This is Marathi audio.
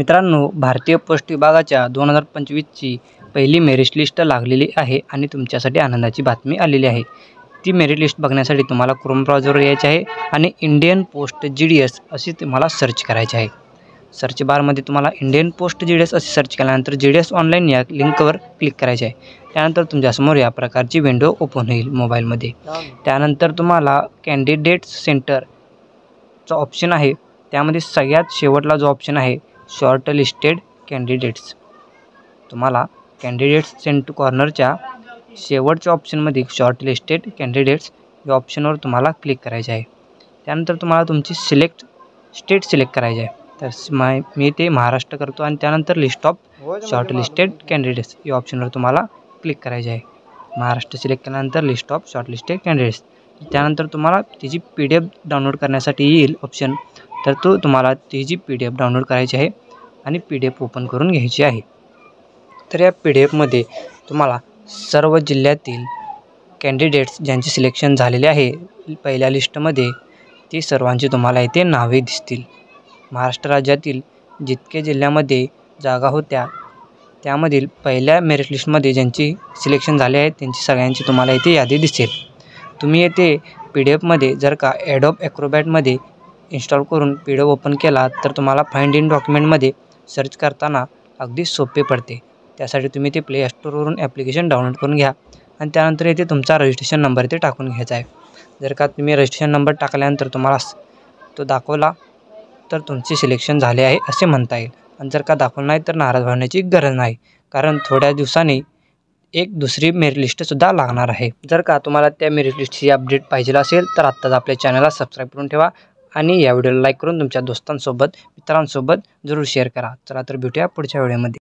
मित्रांनो, भारतीय पोस्ट विभागाच्या 2025ची पहिली मेरिट लिस्ट लागलेली आहे आणि तुमच्यासाठी आनंदाची बातमी आलेली आहे। ती मेरिट लिस्ट बघण्यासाठी तुम्हाला क्रोम ब्राउझरवर यायचे आहे आणि इंडियन पोस्ट GDS असे तुम्हाला सर्च करायचे आहे। सर्च बारमध्ये तुम्हाला इंडियन पोस्ट GDS असे सर्च केल्यानंतर GDS ऑनलाईन या लिंकवर क्लिक करायचे आहे। त्यानंतर तुमच्यासमोर या प्रकारची विंडो ओपन होईल मोबाईलमध्ये। त्यानंतर तुम्हाला कॅन्डिडेट्स सेंटरचा ऑप्शन आहे, त्यामध्ये सगळ्यात शेवटला जो ऑप्शन आहे शॉर्ट लिस्टेड कॅन्डिडेट्स, तुम्हाला कॅन्डिडेट्स सेंटर कॉर्नरच्या शेवटच्या ऑप्शनमध्ये शॉर्ट लिस्टेड कॅन्डिडेट्स या ऑप्शनवर तुम्हाला क्लिक करायचे आहे। त्यानंतर तुम्हाला तुमची स्टेट सिलेक्ट करायचे आहे। तर मी ते महाराष्ट्र करतो आणि त्यानंतर list of short listed candidates या ऑप्शनवर तुम्हाला क्लिक करायचे आहे। महाराष्ट्र सिलेक्ट केल्यानंतर list of short listed candidates, त्यानंतर तुम्हाला त्याची PDF डाउनलोड करण्यासाठी येईल ऑप्शन, तर तो तुम्हाला त्याची PDF डाउनलोड करायची आहे आणि PDF ओपन करून घ्यायची आहे। तर या PDFमध्ये तुम्हाला सर्व जिल्ह्यातील कॅन्डिडेट्स ज्यांचे सिलेक्शन झालेले आहे पहिल्या लिस्टमध्ये, ती सर्वांची तुम्हाला इथे नावे दिसतील। महाराष्ट्र राज्यातील जितके जिल्ह्यामध्ये जागा होत्या त्यामधील पहिल्या मेरिट लिस्टमध्ये ज्यांची सिलेक्शन झाले आहे त्यांची सगळ्यांची तुम्हाला इथे यादी दिसेल। तुम्ही येथे PDFमध्ये जर का ॲडोब ॲक्रोबॅटमध्ये इन्स्टॉल करून PDF ओपन केला तर तुम्हाला फाइंड इन डॉक्युमेंटमध्ये सर्च करताना अगदी सोपे पडते। त्यासाठी तुम्ही ते प्ले स्टोरवरून ॲप्लिकेशन डाउनलोड करून घ्या आणि त्यानंतर इथे तुमचा रजिस्ट्रेशन नंबर इथे टाकून घ्यायचा आहे। जर का तुम्ही रजिस्ट्रेशन नंबर टाकल्यानंतर तुम्हाला तो दाखवला तर तुमचे सिलेक्शन झाले आहे असे म्हणता येईल, आणि जर का दाखवलं नाही तर नाराज होण्याची गरज नाही, कारण थोड्या दिवसांनी एक दुसरी मेरिट लिस्टसुद्धा लागणार आहे। जर का तुम्हाला त्या मेरिट लिस्टची अपडेट पाहिजे असेल तर आत्ताच आपल्या चॅनलला सबस्क्राईब करून ठेवा आणि या व्हिडिओला लाईक करून तुमच्या दोस्तांसोबत मित्रांसोबत जरूर शेअर करा। चला तर भेटूया पुढच्या व्हिडिओमध्ये।